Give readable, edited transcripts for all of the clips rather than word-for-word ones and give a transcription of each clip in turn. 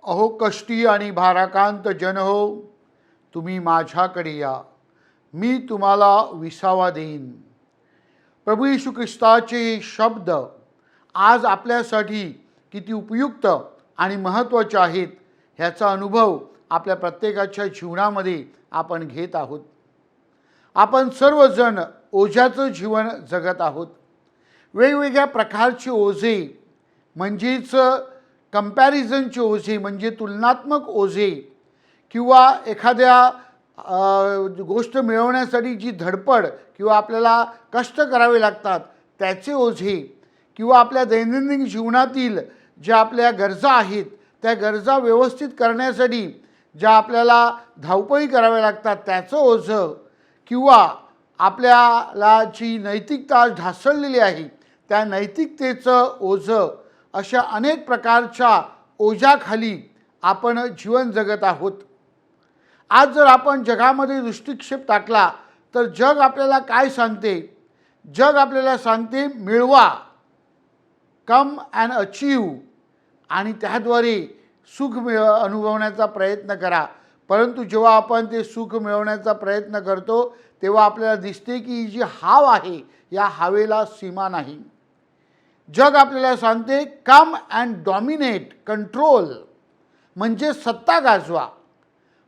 अहो कष्टी आणि भाराकांत जन हो, तुम्ही माझ्याकडे या, मी तुम्हाला विसावा देईन. प्रभू येशू ख्रिस्ताचे शब्द आज आपल्यासाठी किती उपयुक्त आणि महत्त्वाचे आहेत ह्याचा अनुभव आपल्या प्रत्येकाच्या जीवनामध्ये आपण घेत आहोत. आपण सर्वजण ओझ्याचं जीवन जगत आहोत. वेगवेगळ्या प्रकारचे ओझे म्हणजेच कंपॅरिझनचे ओझे म्हणजे तुलनात्मक ओझे किंवा एखाद्या गोष्ट मिळवण्यासाठी जी धडपड किंवा आपल्याला कष्ट करावे लागतात त्याचे ओझे किंवा आपल्या दैनंदिन जीवनातील ज्या आपल्या गरजा आहेत त्या गरजा व्यवस्थित करण्यासाठी ज्या आपल्याला धावपळी कराव्या लागतात त्याचं ओझं किंवा आपल्याला जी नैतिकता ढासळलेली आहे त्या नैतिकतेचं ओझं अशा अनेक प्रकारच्या ओझ्याखाली आपण जीवन जगत आहोत. आज जर आपण जगामध्ये दृष्टिक्षेप टाकला तर जग आपल्याला काय सांगते? जग आपल्याला सांगते मिळवा, कम अँड अचीव, आणि त्याद्वारे सुख अनुभवण्याचा प्रयत्न करा. परंतु जेव्हा आपण ते सुख मिळवण्याचा प्रयत्न करतो तेव्हा आपल्याला दिसते की जी हाव आहे या हावेला सीमा नाही. जग आपल्याला सांगते कम अँड डॉमिनेट, कंट्रोल, म्हणजे सत्ता गाजवा.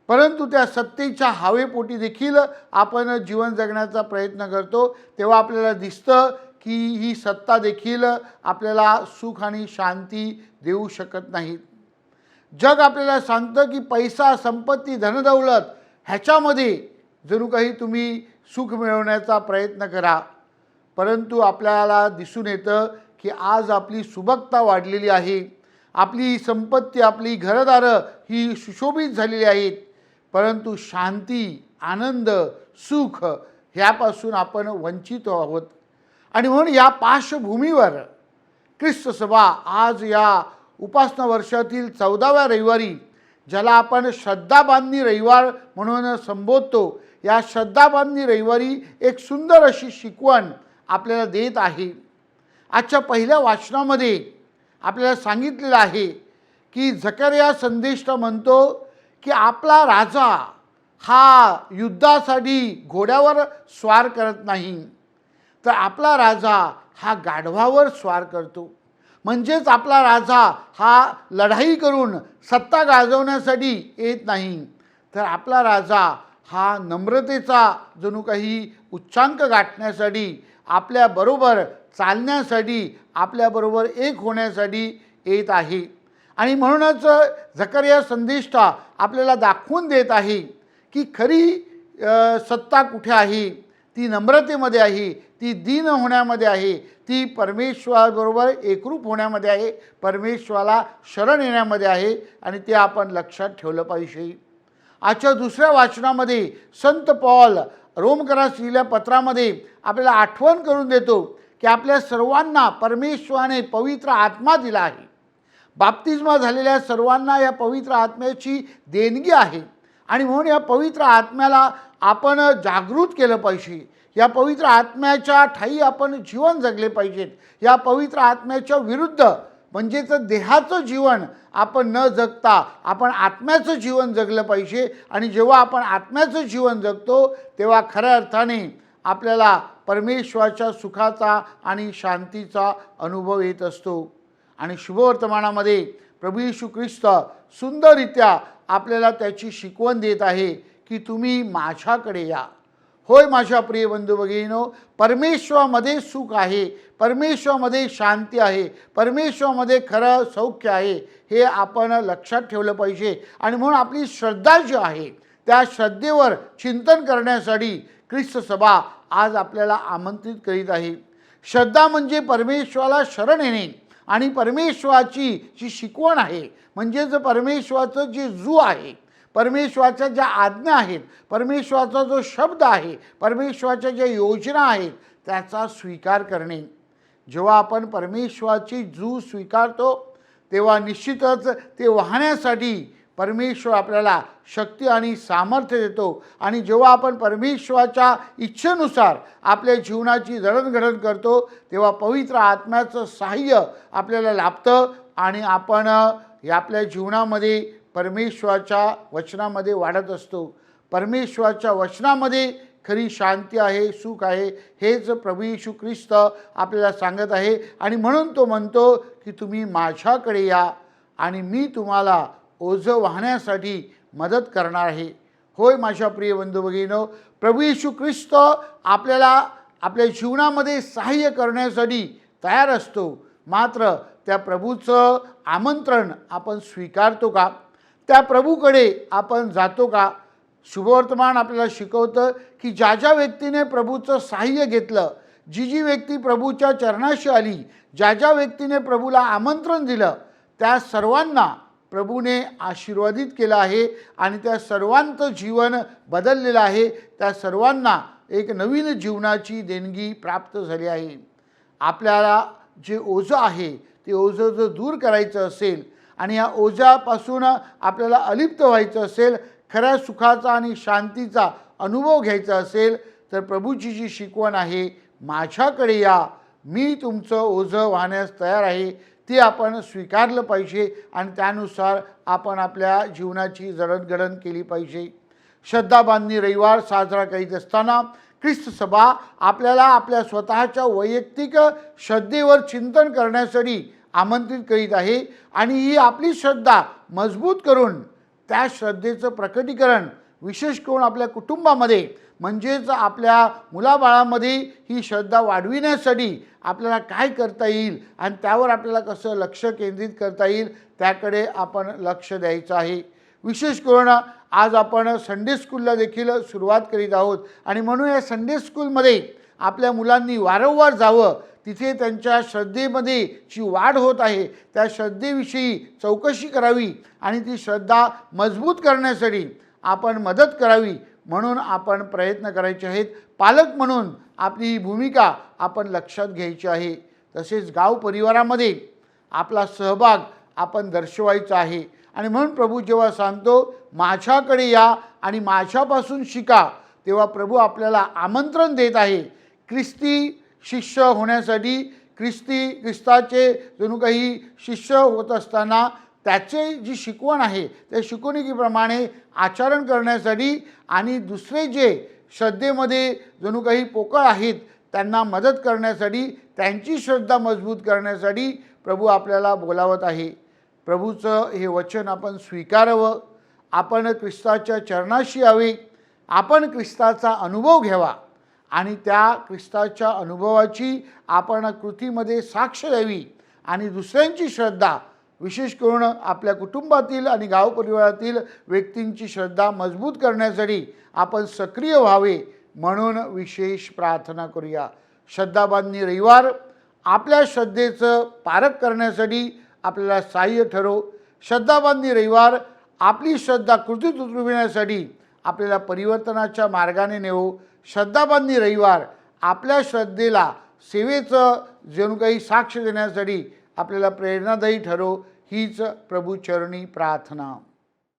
परंतु त्या सत्तेच्या हावेपोटी देखील आपण जीवन जगण्याचा प्रयत्न करतो तेव्हा आपल्याला दिसतं की ही सत्ता देखील आपल्याला सुख आणि शांती देऊ शकत नाही. जग आपल्याला सांगतं की पैसा, संपत्ती, धनदौलत ह्याच्यामध्ये जणू काही तुम्ही सुख मिळवण्याचा प्रयत्न करा. परंतु आपल्याला दिसून येतं की आज आपली सुबकता वाढलेली आहे, आपली संपत्ती, आपली घरदारं ही सुशोभित झालेली आहेत, परंतु शांती, आनंद, सुख ह्यापासून आपण वंचित आहोत. आणि म्हणून या पार्श्वभूमीवर ख्रिस्त सभा आज या उपासना वर्षातील 14व्या रविवारी, ज्याला आपण श्रद्धाबांधणी रविवार म्हणून संबोधतो, या श्रद्धाबांधणी रविवारी एक सुंदर अशी शिकवण आपल्याला देत आहे. आजच्या पहिल्या वाचनामध्ये आपल्याला सांगितलेलं आहे की झकर्या संदेष्टा म्हणतो की आपला राजा हा युद्धासाठी घोड्यावर स्वार करत नाही, तर आपला राजा हा गाढवावर स्वार करतो. म्हणजेच आपला राजा हा लढाई करून सत्ता गाजवण्यासाठी येत नाही, तर आपला राजा हा नम्रतेचा जणू काही उच्चांक गाठण्यासाठी, आपल्याबरोबर चालण्यासाठी, आपल्याबरोबर एक होण्यासाठी येत आहे. आणि म्हणूनच झकर्या संदेष्टा आपल्याला दाखवून देत आहे की खरी सत्ता कुठे आहे? ती नम्रतेमध्ये आहे, ती दीन होण्यामध्ये आहे, ती परमेश्वराबरोबर एकरूप होण्यामध्ये आहे, परमेश्वराला शरण येण्यामध्ये आहे, आणि ते आपण लक्षात ठेवलं पाहिजे. आजच्या दुसऱ्या वाचनामध्ये संत पौल रोमकरास लिहिलेल्या पत्रामध्ये आपल्याला आठवण करून देतो की आपल्या सर्वांना परमेश्वराने पवित्र आत्मा दिला आहे. बाप्तिस्मा झालेल्या सर्वांना या पवित्र आत्म्याची देणगी आहे, आणि म्हणून या पवित्र आत्म्याला आपण जागृत केलं पाहिजे. या पवित्र आत्म्याच्या ठायी आपण जीवन जगले पाहिजेत. या पवित्र आत्म्याच्या विरुद्ध म्हणजेच देहाचं जीवन आपण न जगता आपण आत्म्याचं जीवन जगलं पाहिजे. आणि जेव्हा आपण आत्म्याचं जीवन जगतो तेव्हा खऱ्या अर्थाने आपल्याला परमेश्वराच्या सुखाचा आणि शांतीचा अनुभव येत असतो. आणि शुभवर्तमानामध्ये प्रभू येशू ख्रिस्त सुंदररित्या आपल्याला त्याची शिकवण देत आहे की तुम्ही माझ्याकडे या. होय माझ्या प्रिय बंधू भगिनींनो, परमेश्वरामध्ये सुख आहे, परमेश्वरामध्ये शांती आहे, परमेश्वरामध्ये खरं सौख्य आहे, हे आपण लक्षात ठेवलं पाहिजे. आणि म्हणून आपली श्रद्धा जी आहे त्या श्रद्धेवर चिंतन करण्यासाठी ख्रिस्त सभा आज आपल्याला आमंत्रित करीत आहे. श्रद्धा म्हणजे परमेश्वराला शरण येणे, आणि परमेश्वराची जी शिकवण आहे म्हणजेच परमेश्वराचं जे जू आहे, परमेश्वराच्या ज्या आज्ञा आहेत, परमेश्वराचा जो शब्द आहे, परमेश्वराच्या ज्या योजना आहेत त्याचा स्वीकार करणे. जेव्हा आपण परमेश्वराची जू स्वीकारतो तेव्हा निश्चितच ते वाहण्यासाठी परमेश्वर आपल्याला शक्ती आणि सामर्थ्य देतो. आणि जेव्हा आपण परमेश्वराच्या इच्छेनुसार आपल्या जीवनाची जडणघडण करतो तेव्हा पवित्र आत्म्याचं सहाय्य आपल्याला लाभतं आणि आपण हे आपल्या जीवनामध्ये परमेश्वराच्या वचनामध्ये वाढत असतो. परमेश्वराच्या वचनामध्ये खरी शांती आहे, सुख आहे, हेच प्रभू येशू ख्रिस्त आपल्याला सांगत आहे. आणि म्हणून तो म्हणतो की तुम्ही माझ्याकडे या आणि मी तुम्हाला ओझं वाहण्यासाठी मदत करणार आहे. होय माझ्या प्रिय बंधू भगिनींनो, प्रभू येशू ख्रिस्त आपल्याला आपल्या जीवनामध्ये सहाय्य करण्यासाठी तयार असतो. मात्र त्या प्रभूचं आमंत्रण आपण स्वीकारतो का? त्या प्रभूकडे आपण जातो का? शुभवर्तमान आपल्याला शिकवतं की ज्या ज्या व्यक्तीने प्रभूचं सहाय्य घेतलं, जी जी व्यक्ती प्रभूच्या चरणाशी आली, ज्या ज्या व्यक्तीने प्रभूला आमंत्रण दिलं, त्या सर्वांना प्रभूने आशीर्वादित केलं आहे आणि त्या सर्वांचं जीवन बदललेलं आहे. त्या सर्वांना एक नवीन जीवनाची देणगी प्राप्त झाली आहे. आपल्याला जे ओझं आहे ते ओझं जर दूर करायचं असेल आणि या ओझ्यापासून आपल्याला अलिप्त व्हायचं असेल, खऱ्या सुखाचा आणि शांतीचा अनुभव घ्यायचा असेल, तर प्रभूची जी शिकवण आहे, माझ्याकडे या, मी तुमचं ओझं वाहण्यास तयार आहे, ती आपण स्वीकारलं पाहिजे आणि त्यानुसार आपण आपल्या जीवनाची जडणघडण केली पाहिजे. श्रद्धाबांधणी रविवार साजरा करीत असताना ख्रिस्त सभा आपल्याला आपल्या स्वतःच्या वैयक्तिक श्रद्धेवर चिंतन करण्यासाठी आमंत्रित करीत आहे आणि ही आपली श्रद्धा मजबूत करून त्या श्रद्धेचं प्रकटीकरण विशेष करून आपल्या कुटुंबामध्ये म्हणजेच आपल्या मुलाबाळांमध्ये ही श्रद्धा वाढविण्यासाठी आपल्याला काय करता येईल आणि त्यावर आपल्याला कसं लक्ष केंद्रित करता येईल त्याकडे आपण लक्ष द्यायचं आहे. विशेष करून आज आपण संडे स्कूलला देखील सुरुवात करीत आहोत आणि म्हणून या संडे स्कूलमध्ये आपल्या मुलांनी वारंवार जावं, तिथे त्यांच्या श्रद्धेमध्ये जी वाढ होत आहे त्या श्रद्धेविषयी चौकशी करावी आणि ती श्रद्धा मजबूत करण्यासाठी आपण मदत करावी, म्हणून आपण प्रयत्न करायचे आहेत. पालक म्हणून आपली ही भूमिका आपण लक्षात घ्यायची आहे. तसेच गाव परिवारामध्ये आपला सहभाग आपण दर्शवायचा आहे आणि म्हणून प्रभू जेव्हा सांगतो माझ्याकडे या आणि माझ्यापासून शिका, तेव्हा प्रभू आपल्याला आमंत्रण देत आहे ख्रिस्ती शिष्य होण्यासाठी. ख्रिस्ताचे जणू काही शिष्य होत असताना त्याचे जी शिकवण आहे त्या शिकवणुकीप्रमाणे आचरण करण्यासाठी आणि दुसरे जे श्रद्धेमध्ये जणू काही पोकळ आहेत त्यांना मदत करण्यासाठी, त्यांची श्रद्धा मजबूत करण्यासाठी प्रभू आपल्याला बोलावत आहे. प्रभूचं हे वचन आपण स्वीकारावं, आपण ख्रिस्ताच्या चरणाशी यावे, आपण ख्रिस्ताचा अनुभव घ्यावा आणि त्या ख्रिस्ताच्या अनुभवाची आपण कृतीमध्ये साक्ष द्यावी आणि दुसऱ्यांची श्रद्धा विशेष करून आपल्या कुटुंबातील आणि गाव परिवारातील व्यक्तींची श्रद्धा मजबूत करण्यासाठी आपण सक्रिय व्हावे, म्हणून विशेष प्रार्थना करूया. श्रद्धाबांधणी रविवार आपल्या श्रद्धेचं पारख करण्यासाठी आपल्याला सहाय्य ठरो. श्रद्धाबांधणी रविवार आपली श्रद्धा कृतीत उतरविण्यासाठी आपल्याला परिवर्तनाच्या मार्गाने नेवो. श्रद्धाबांधणी रविवार आपल्या श्रद्धेला सेवेचं जणू काही साक्ष देण्यासाठी आपल्याला प्रेरणादायी ठरो. हीच प्रभू चरणी प्रार्थना.